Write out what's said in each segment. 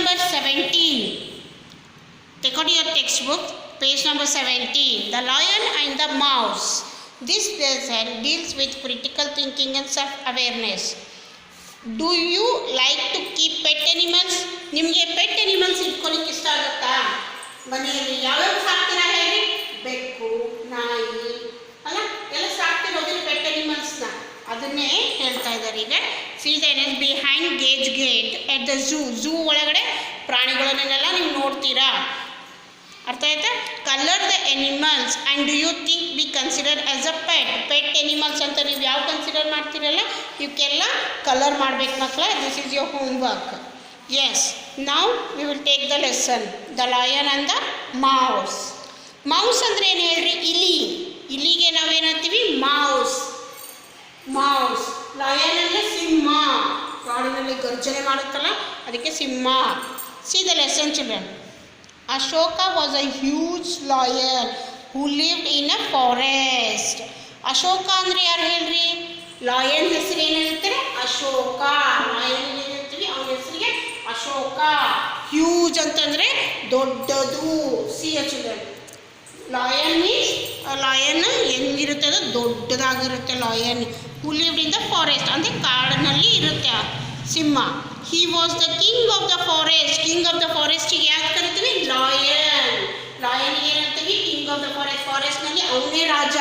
number 17. Take out your textbook, page number 17. The Lion and the Mouse. This lesson deals with critical thinking and self-awareness. Do you like to keep pet animals? ನಿಮಗೆ pet animals ಇಟ್ಕೊಳ್ಳಿಕ್ಕೆ ಇಷ್ಟ ಆಗುತ್ತಾ? ಮನೆಯಲ್ಲಿ ಯಾವ್ಯಾವ ಸಾಕ್ತೀರಾ ಹೇಳಿ? ಬೆಕ್ಕು, ನಾಯಿ ಅಲ್ಲ ಎಲ್ಲ ಸಾಕ್ತಿರೋದಿಲ್ಲ ಪೆಟ್ ಅನಿಮಲ್ಸ್ನ. ಅದನ್ನೇ ಹೇಳ್ತಾ ಇದ್ದಾರೆ ಈಗ. See the animals behind cage gate at the zoo. Zoo ಒಳಗಡೆ ಪ್ರಾಣಿಗಳನ್ನೆಲ್ಲ ನೀವು ನೋಡ್ತೀರಾ. ಅರ್ಥ ಆಯ್ತಾ? Colour the animals and do you think be consider as a pet. Pet animals ಅಂತ ನೀವು ಯಾವ ಕನ್ಸಿಡರ್ ಮಾಡ್ತೀರಲ್ಲ ಇವಕ್ಕೆಲ್ಲ ಕಲರ್ ಮಾಡ್ಬೇಕು ಮಕ್ಕಳ. This is your home work. Yes, now we will take the lesson. The lion and the mouse. Mouse ಅಂದರೆ ಏನು ಹೇಳ್ರಿ? ಇಲಿ. ಇಲಿಗೆ ನಾವೇನಂತೀವಿ? ಮೌಸ್. ಮೌಸ್. ಲಯನ್ ಅಂದರೆ ಸಿಂಹ. ಕಾಡಿನಲ್ಲಿ ಗರ್ಜನೆ ಮಾಡುತ್ತಲ್ಲ ಅದಕ್ಕೆ ಸಿಂಹ. See the lesson children. Ashoka was a huge lion who lived in a forest. Ashoka ಅಂದರೆ ಯಾರು ಹೇಳ್ರಿ? ಲಾಯನ್ ಹೆಸರು ಏನಿರ್ತಾರೆ? ಅಶೋಕ. ಲಾಯನ್ ಏನಿರ್ತೀವಿ ಅವನ ಹೆಸರಿಗೆ ಅಶೋಕ. ಹ್ಯೂಜ್ ಅಂತಂದರೆ ದೊಡ್ಡದು. See children. Lion means lion ಹೆಂಗಿರುತ್ತೆ? ಅದು ದೊಡ್ಡದಾಗಿರುತ್ತೆ lion. Who lived in the forest ಅಂದರೆ ಕಾಡಿನಲ್ಲಿ ಇರುತ್ತೆ ಸಿಂಹ. He was the king of the forest. King of the forest ಗೆ ಯಾಕೆ ಕರಿತೀವಿ? ಲಾಯನ್. ಲಾಯನ್ ಏನಂತೀವಿ? King of the forest. ಫಾರೆಸ್ಟ್ನಲ್ಲಿ ಅವನೇ ರಾಜ.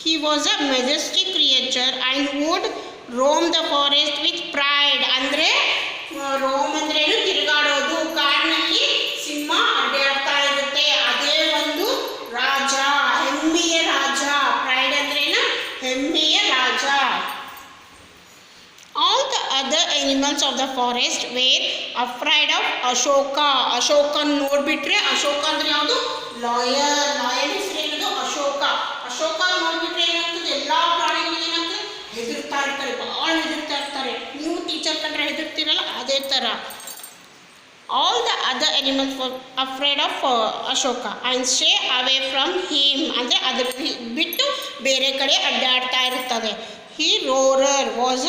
He was a majestic creature and would roam the forest with pride. ಅಂದರೆ ರೋಮ್ ಅಂದ್ರೆ ಏನು? ತಿರುಗಾಡೋದು. ಕಾಡಿನಲ್ಲಿ ಸಿಂಹ ಅಡ್ಡಾಡ್ತಾ ಇರುತ್ತೆ. ಅದೇ ಒಂದು ರಾಜ, ಹೆಮ್ಮೆಯ ರಾಜ. ಪ್ರೈಡ್ ಅಂದ್ರೆ ಏನು? ಹೆಮ್ಮೆಯ ರಾಜ. All the other animals of the forest were afraid of Ashoka. Ashokan ನೋಡ್ಬಿಟ್ರೆ, Ashoka ಅಂದ್ರೆ ಯಾವುದು? ಲಾಯನ್. ಲಾಯನ್ ಹೆಸರು ಏನದು? ಅಶೋಕ. ಅಶೋಕ ನೋಡ್ಬಿಟ್ರೆ ಏನಾಗ್ತದೆ? ಎಲ್ಲ ಪ್ರಾಣಿಗಳಿಗೆ ಏನಾಗ್ತದೆ? ಹೆದರ್ತಾ ಇರ್ತಾರೆ, ಭಾಳ ಹೆದರ್ತಾ ಇರ್ತಾರೆ. ನೀವು ಟೀಚರ್ ಕಂಡ್ರೆ ಹೆದರ್ತೀರಲ್ಲ ಅದೇ ಥರ. All the other animals were afraid of Ashoka and stay away from him. ಅಂದರೆ ಅದ್ರ ಬಿಟ್ಟು ಬೇರೆ ಕಡೆ ಅಡ್ಡಾಡ್ತಾ ಇರ್ತದೆ. He roarer was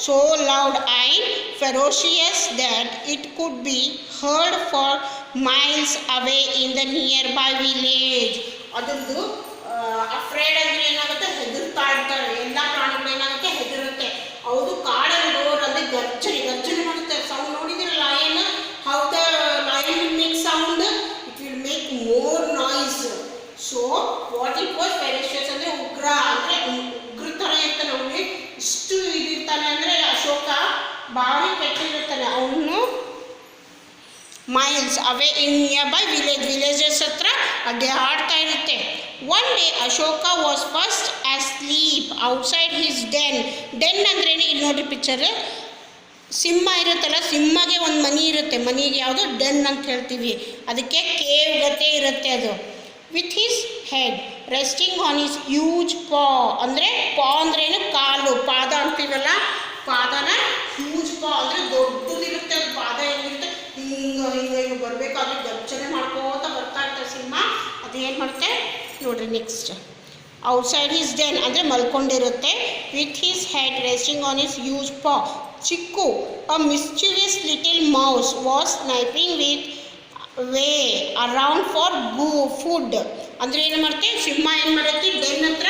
so loud and ferocious that it could be heard for miles away in the nearby village. ಅದರದ್ದು afraid ಅಂದರೆ ಏನಾಗುತ್ತೆ? ಹೆದರ್ತಾ ಇರ್ತಾರೆ. ಎಲ್ಲ ಪ್ರಾಣಿಗಳು ಏನಾಗುತ್ತೆ? ಹೆದರುತ್ತೆ. ಹೌದು, ಕಾಡಲ್ಲಿ ರೋರ್ ಅಂದರೆ ಗರ್ಜನೆ. ಗರ್ಜನೆ ಮಾಡುತ್ತೆ. ಸೌಂಡ್ ನೋಡಿದ್ರೆ lion, how the lion will make sound? It will make more noise. So what it was ferocious ಅಂದರೆ ಉಗ್ರ. ಅಂದರೆ ಉಗ್ರ ಥರ ಇರ್ತಾನೆ. ಅವನಿಗೆ ಇಷ್ಟು ಇದಿರ್ತಾನೆ ಅಂದರೆ ಅಶೋಕ ಭಾರಿ ಕೆಟ್ಟಿರ್ತಾನೆ. ಅವನು miles away in nearby villages ಹತ್ರ ಅಡ್ಡಾಡ್ತಾ ಇರುತ್ತೆ. One day Ashoka was fast asleep outside his den. Den ಅಂದ್ರೇನು? ಇಲ್ಲಿ ನೋಡ್ರಿ ಪಿಕ್ಚರ್. ಸಿಂಹ ಇರುತ್ತಲ್ಲ, ಸಿಂಹಗೆ ಒಂದು ಮನಿ ಇರುತ್ತೆ. ಮನಿಗೆ ಯಾವುದು? ಡೆನ್ ಅಂತ ಹೇಳ್ತೀವಿ. ಅದಕ್ಕೆ ಕೇವ್ ಗತೆ ಇರುತ್ತೆ ಅದು. With his head resting on his huge ಪಾ. ಅಂದರೆ ಪಾ ಅಂದ್ರೇನು? ಕಾಲು. ಪಾದ ಅಂತೀವಲ್ಲ, ಪಾದನ ಹ್ಯೂಜ್ ಪಾ ಅಂದರೆ ದೊಡ್ಡದಿರುತ್ತೆ. ಅದು ಪಾದ ಹೆಂಗಿರುತ್ತೆ? ಹಿಂಗೆ ಬರಬೇಕಾದ್ರೆ ಗರ್ಜನೆ ಮಾಡ್ಕೋತ ಬರ್ತಾ ಇರ್ತಾರೆ ಸಿಂಹ. ಅದೇನು ಮಾಡುತ್ತೆ ನೋಡ್ರಿ ನೆಕ್ಸ್ಟ್. ಔಟ್ಸೈಡ್ ಹಿಸ್ ಡೆನ್ ಅಂದರೆ ಮಲ್ಕೊಂಡಿರುತ್ತೆ. With his head resting on his huge paw. Chikku a mischievous little mouse was sniping with way around for food. ಅಂದರೆ ಏನು ಮಾಡುತ್ತೆ? ಸಿಂಹ ಏನು ಮಾಡುತ್ತೆ? ಡೆನ್ ಹತ್ರ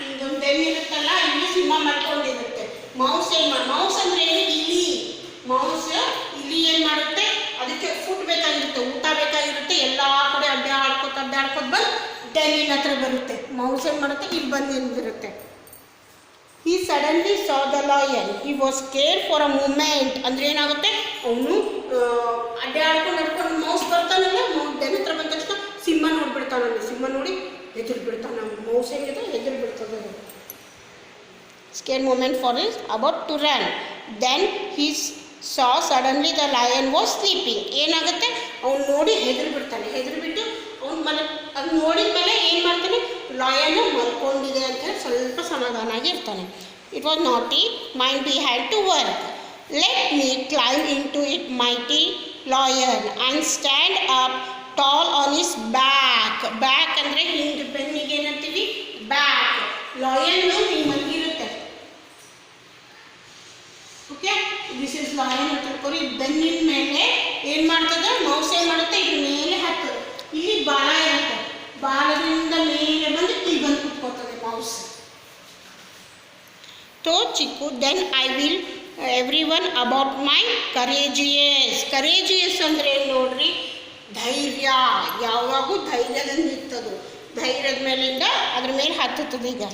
ಒಂದು ಡೆನ್ ಇರುತ್ತಲ್ಲ, ಇಲ್ಲಿ ಸಿಂಹ ಮಾಡ್ಕೊಂಡಿರುತ್ತೆ. ಮೌಸ್ ಏನು ಮೌಸ್ ಅಂದರೆ ಏನು? ಇಲಿ. ಮೌಸ್ ಇಲಿ ಏನು ಮಾಡುತ್ತೆ? ಅದಕ್ಕೆ ಫುಡ್ ಬೇಕಾಗಿರುತ್ತೆ, ಊಟ ಬೇಕಾಗಿರುತ್ತೆ. ಎಲ್ಲ ಕಡೆ ಅಡ್ಡಾಡ್ಕೊತ ಬಂದು ಡೆನ್ನಿನ ಹತ್ರ ಬರುತ್ತೆ. ಮೌಸ್ ಏನು ಮಾಡುತ್ತೆ? ಇಲ್ಲಿ ಬಂದು ನಿಂತಿರುತ್ತೆ. He suddenly saw the lion. He was scared for a moment. ಅಂದರೆ ಏನಾಗುತ್ತೆ? ಅವನು ಅಡ್ಡಾಡ್ಕೊಂಡು ಮೌಸ್ ಬರ್ತಾನಲ್ಲ, ಡೆನ್ ಹತ್ರ ಬಂದ ತಕ್ಷಣ ಸಿಂಹ ನೋಡ್ಬಿಡ್ತಾನಲ್ಲಿ. ಸಿಂಹ ನೋಡಿ ಹೆದರ್ ಬಿಡ್ತಾನೆ. ಮೌಸ್ ಹೆಂಗಿದೆ? ಹೆದರ್ ಬಿಡ್ತದೆ. Scared moment for his about to run. Then he saw suddenly the lion was sleeping. ಏನಾಗುತ್ತೆ? ಅವ್ನು ನೋಡಿ ಹೆದರ್ ಬಿಡ್ತಾನೆ. ಹೆದರ್ಬಿಟ್ಟು ಅವ್ನು ಅದು ನೋಡಿದ ಮೇಲೆ ಏನು ಮಾಡ್ತಾನೆ? ಲಾಯನ್ ಮಲ್ಕೊಂಡಿದೆ ಅಂತ ಹೇಳಿ ಸ್ವಲ್ಪ ಸಮಾಧಾನ ಆಗಿರ್ತಾನೆ. It was naughty mind be had to work. Let me climb into it mighty lion and stand up tall on his back. Back ಅಂದರೆ ಹಿಂಗೆ, ಬೆನ್ನಿಗೆ ಏನಂತೀವಿ? ಬ್ಯಾಕ್. ಲಾಯನ್ ಹಿಂಗೆ ಮಲಗಿರುತ್ತೆ. ಓಕೆ. ದಿಸ್ ಇಸ್ ಲಾಯನ್ ಅಂತ ತಿಳ್ಕೊರಿ. ಬೆನ್ನಿನ ಮೇಲೆ ಏನು ಮಾಡ್ತದೆ, ಮೌಸ್ ಏನು ಮಾಡುತ್ತೆ, ಇದ್ರ ಮೇಲೆ ಹಾಕ್ತದೆ. ಇಲ್ಲಿ ಬಾಲ ಇರುತ್ತೆ, ಬಾಲದಿಂದ ಮೇಲೆ ಬಂದು ಇಲ್ಲಿ ಬಂದು ಕುತ್ಕೋತದೆ mouse. Though Chikku then I will every one about my courageous. Courageous ಅಂದರೆ ಏನು ನೋಡ್ರಿ, ಧೈರ್ಯ. ಯಾವಾಗೂ ಧೈರ್ಯದಿಂದ ನಿಂತದು, ಧೈರ್ಯದ ಮೇಲಿಂದ ಅದ್ರ ಮೇಲೆ ಹತ್ತುತ್ತದೆ. ಈಗ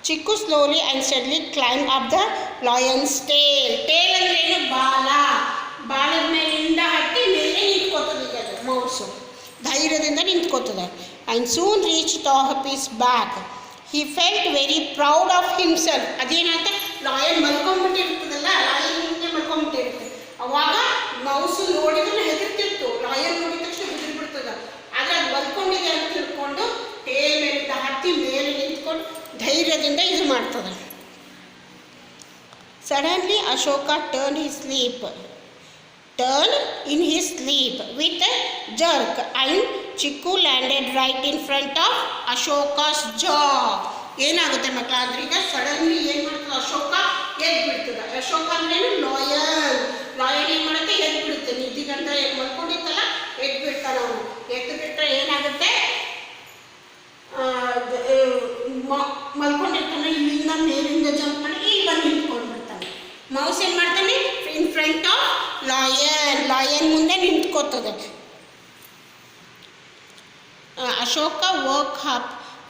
Chikku slowly and steadily climb up the lion's tail. Tail ಅಂದರೆ ಏನು, ಬಾಲ. ಬಾಲದ ಮೇಲಿಂದ ಹತ್ತಿ ಮೇಲೆ ನಿಂತ್ಕೋತದೆ. ಈಗ ಅದು ಮೌಸು ಧೈರ್ಯದಿಂದ ನಿಂತ್ಕೋತದೆ. And soon reach top his back. He felt very proud of himself. ಅದೇನಂತ, ಲಾಯನ್ ಮಲ್ಕೊಂಡ್ಬಿಟ್ಟಿರ್ತದಲ್ಲ, ಲಾಯನ್ ಹಿಂದೆ ಮಲ್ಕೊಂಡ್ಬಿಟ್ಟಿರುತ್ತೆ. ಅವಾಗ ಮೌಸು ನೋಡಿದ್ರೆ ಹೆದರ್ತಿತ್ತು, ಲಾಯನ್ ನೋಡಿದ ತಕ್ಷಣ ಹೆದರ್ಬಿಡ್ತದೆ. ಆದರೆ ಅದು ಮಲ್ಕೊಂಡಿದೆ ಅಂತ ತಿಳ್ಕೊಂಡು ಟೇಲ್ ಮೇಲಿಂದ ಹತ್ತಿ ಮೇಲೆ ನಿಂತ್ಕೊಂಡು ಧೈರ್ಯದಿಂದ ಇದು ಮಾಡ್ತದೆ. Suddenly Ashoka turn in his sleep with a jerk and Chikku landed right in front of Ashoka's jaw. ಏನಾಗುತ್ತೆ ಮಕ್ಕಳ ಅಂದ್ರೆ, ಈಗ ಸಡನ್ಲಿ ಏನು ಮಾಡ್ತದೆ, ಅಶೋಕ ಎದ್ದು ಬಿಡ್ತದೆ. ಅಶೋಕ ಅಂದ್ರೇನು, ಲಾಯನ್. ಲಾಯನ್ ಏನು ಮಾಡುತ್ತೆ, ಎದ್ದು ಬಿಡುತ್ತೆ. ನಿದ್ದಿಗಂತ ಮಲ್ಕೊಂಡಿತ್ತಲ್ಲ, ಎದ್ದು ಬಿಡ್ತಾನೆ ಅವನು. ಎದ್ದು ಬಿಟ್ಟರೆ ಏನಾಗುತ್ತೆ, ಮಲ್ಕೊಂಡಿರ್ತಾನೆ, ಇಲ್ಲಿಂದ ಮೇಲಿಂದ ಜಂಪ್ ಮಾಡಿ ಇಲ್ಲಿ ಬಂದು ನಿಂತ್ಕೊಂಡು ಬಿಡ್ತಾನೆ. ಮೌಸ್ ಏನು ಮಾಡ್ತಾನೆ, ಇನ್ ಫ್ರಂಟ್ ಆಫ್ ಲಾಯನ್. ಲಾಯನ್ ಮುಂದೆ ನಿಂತ್ಕೋತದೆ. Ashoka woke up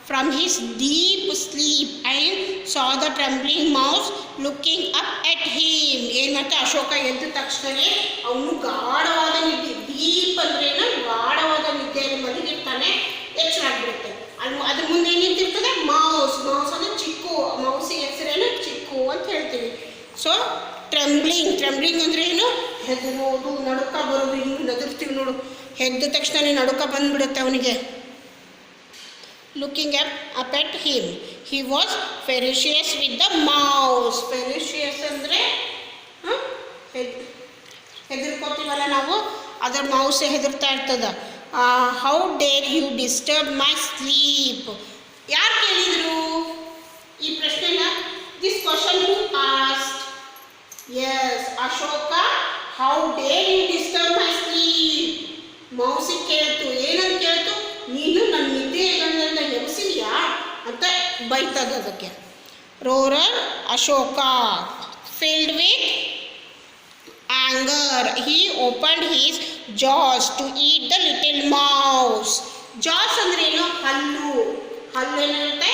from his deep sleep and saw the trembling mouse looking up at him. ಏನು ಮಾಡ್ತಾ, ಅಶೋಕ ಎದ್ದ ತಕ್ಷಣ ಅವನು ಗಾಢವಾದ ನಿದ್ದೆ, ಡೀಪ್ ಅಂದ್ರೇನು, ಗಾಢವಾದ ನಿದ್ದೆಯಲ್ಲಿ ಮಲಗಿರ್ತಾನೆ. ಎಚ್ಚರ ಆಗಿಬಿಡುತ್ತೆ. ಅದ್ರ ಮುಂದೆ ಏನು ನಿಂತಿರ್ತದೆ, ಮೌಸ್. ಮೌಸ್ ಅಂದರೆ ಚಿಕ್ಕು. ಮೌಸಿಗೆ ಹೆಸರೇನು, ಚಿಕ್ಕು ಅಂತ ಹೇಳ್ತೀವಿ. ಸೊ ಟ್ರೆಂಬ್ಲಿಂಗ್ ಅಂದರೆ ಏನು, ಹೆದರೋದು, ನಡುಕ ಬರೋದು. ಹಿಂಗೆ ನದುರ್ತೀವಿ ನೋಡು, ಎದ್ದ ತಕ್ಷಣ ನಡುಕ ಬಂದುಬಿಡುತ್ತೆ ಅವನಿಗೆ. Looking up at him he was ferocious with the mouse. Ferocious ಅಂದರೆ ಹೆದರ್ಕೋತೀವಲ್ಲ ನಾವು, ಅದರ ಮೌಸ್ ಹೆದರ್ತಾ ಇರ್ತದೆ. How dare you disturb my sleep. ಯಾರು ಕೇಳಿದರು ಈ ಪ್ರಶ್ನೆನ? This question you asked. Yes, Ashoka. How dare you disturb my sleep. ಮೌಸಿಗೆ ಕೇಳ್ತು. ಏನಂತ ಕೇಳ್ತು, ನೀನು ನನ್ನ ನಿದ್ದೆಗಳನ್ನೆಲ್ಲ ಎಬ್ಸಿದ್ಯಾ ಅಂತ ಬೈತದ ಅದಕ್ಕೆ. Roared Ashoka filled with anger he opened his jaws to eat the little mouse. jaws ಅಂದ್ರೆ ಏನು, ಹಲ್ಲು. ಹಲ್ಲು ಏನಿರುತ್ತೆ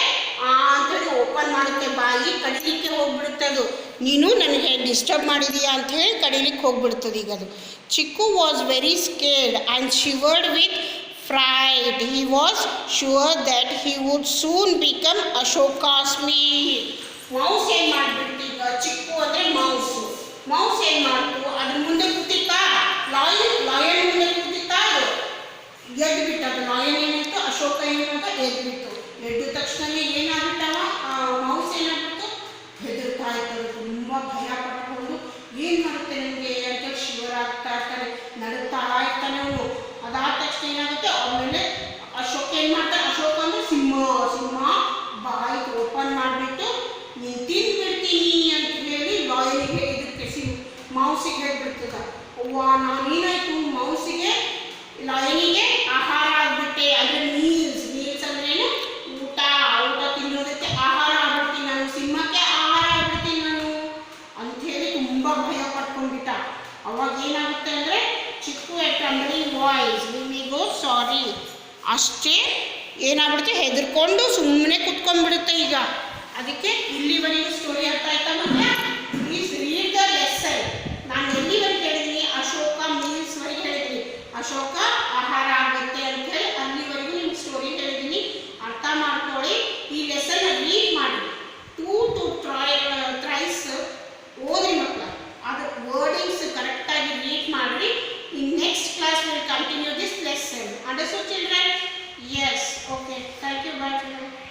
ಅಂತೇಳಿ ಓಪನ್ ಮಾಡುತ್ತೆ, ಬಾಯಿ ಕಡಿಲಿಕ್ಕೆ ಹೋಗ್ಬಿಡುತ್ತೆ ಅದು. ನೀನು ನನಗೆ ಡಿಸ್ಟರ್ಬ್ ಮಾಡಿದೀಯಾ ಅಂತ ಹೇಳಿ ಕಡಿಲಿಕ್ಕೆ ಹೋಗ್ಬಿಡ್ತದೆ ಈಗ ಅದು. Chikku was very scared and shivered with fright. he was sure that he would soon become Ashoka's meat. Mouse ಏನು ಮಾಡಿಬಿಡ್ತು ಈಗ, ಚಿಕ್ಕು ಅಂದರೆ ಮೌಸು. ಮೌಸ್ ಏನು ಮಾಡ್ತು, ಅದ್ರ ಮುಂದೆ ಕೂತಿತ್ತಾ, ಲಾಯನ್ ಮುಂದೆ ಕೂತಿತ್ತಾ, ಅದು ಎದ್ದು ಬಿಟ್ಟದು. ಲಾಯನ್ ಏನಾಯ್ತು, ಅಶೋಕ ಏನಾಯ್ತು, ಎದ್ದು ಬಿಟ್ಟು. ಎದ್ದ ತಕ್ಷಣ ಏನಾಗ್ಬಿಟ್ಟವ, ಮೌಸ್ ಏನಾಗ್ಬಿಟ್ಟು, ಹೆದರ್ತಾ ಇರ್ತದೆ. ತುಂಬ ಭಯ ಪಟ್ಕೊಂಡು ಏನು ಮಾಡುತ್ತೆ ನನಗೆ ಅಂತ ಶಿವರಾಗ್ತಾ ಇರ್ತಾನೆ, ನಡುತ್ತಾ ಇರ್ತಾನೆ ಅವನು. ಅದಾದ ತಕ್ಷಣ ಏನಾಗುತ್ತೆ, ಆಮೇಲೆ ಅಶೋಕ ಏನು ಮಾಡ್ತಾನೆ, ಅಶೋಕ ಅಂದರೆ ಸಿಂಹ ಬಾಯಿ ಓಪನ್ ಮಾಡಿಬಿಟ್ಟು ನೀನು ತಿಂದ್ಬಿಡ್ತೀನಿ ಅಂತ ಹೇಳಿ ಲಾಯನಿಗೆ, ಇದಕ್ಕೆ ಮೌಸಿಗೆ ಹೇಳ್ಬಿಡ್ತದ. ಅವ್ವ ನಾನೇನಾಯ್ತು, ಮೌಸಿಗೆ ಲಾಯನಿಗೆ ಆಹಾರ ಆಗ್ಬಿಟ್ಟೆ. ಅಂದರೆ ಮೀಲ್ಸ್ ಅಂದ್ರೇನು, ಊಟ ತಿನ್ನೋದಕ್ಕೆ ಆಹಾರ ಆಗ್ಬಿಡ್ತೀನಿ ನಾನು, ಸಿಂಹಕ್ಕೆ ಆಹಾರ ಆಗ್ಬಿಡ್ತೀನಿ ನಾನು ಅಂಥೇಳಿ ತುಂಬ ಭಯ ಪಟ್ಕೊಂಡ್ಬಿಟ್ಟ. ಅವಾಗ ಏನಾಗುತ್ತೆ ಅಂದರೆ, ಚಿಕ್ಕು ಎ ಟ್ರಂಬಲಿಂಗ್ ವಾಯ್ಸ್ ವಿ ಗೋ ಸಾರಿ. ಅಷ್ಟೇ ಏನಾಗ್ಬಿಡುತ್ತೆ, ಹೆದರ್ಕೊಂಡು ಸುಮ್ಮನೆ ಕುತ್ಕೊಂಡ್ಬಿಡುತ್ತೆ ಈಗ. ಅದಕ್ಕೆ ಇಲ್ಲಿವರೆಗೂ ಸ್ಟೋರಿ ಅರ್ಥ ಆಯ್ತಾ ಮತ್ತೆ? Please read the lesson. ನಾನು ಎಲ್ಲಿವರೆಗೆ ಹೇಳಿದ್ದೀನಿ, ಅಶೋಕ ಮೀಲ್ಸ್ ವರೆಗೆ ಹೇಳಿದ್ದೀನಿ. ಅಶೋಕ ಆಹಾರ ಆಗುತ್ತೆ ಅಂತ ಹೇಳಿ ಅಲ್ಲಿವರೆಗೂ ನಿಮ್ಗೆ ಸ್ಟೋರಿ ಹೇಳಿದ್ದೀನಿ. ಅರ್ಥ ಮಾಡ್ಕೊಳ್ಳಿ. ಈ ಲೆಸನ್ ರೀಡ್ ಮಾಡಿ 2 to 3 ಥ್ರೈಸ್ ಓದಿ ಮಕ್ಕಳ. ಅದು ವರ್ಡಿಂಗ್ಸ್ ಕರೆಕ್ಟಾಗಿ ರೀಡ್ ಮಾಡಿರಿ. ಇನ್ ನೆಕ್ಸ್ಟ್ ಕ್ಲಾಸ್ ವಿಲ್ ಕಂಟಿನ್ಯೂ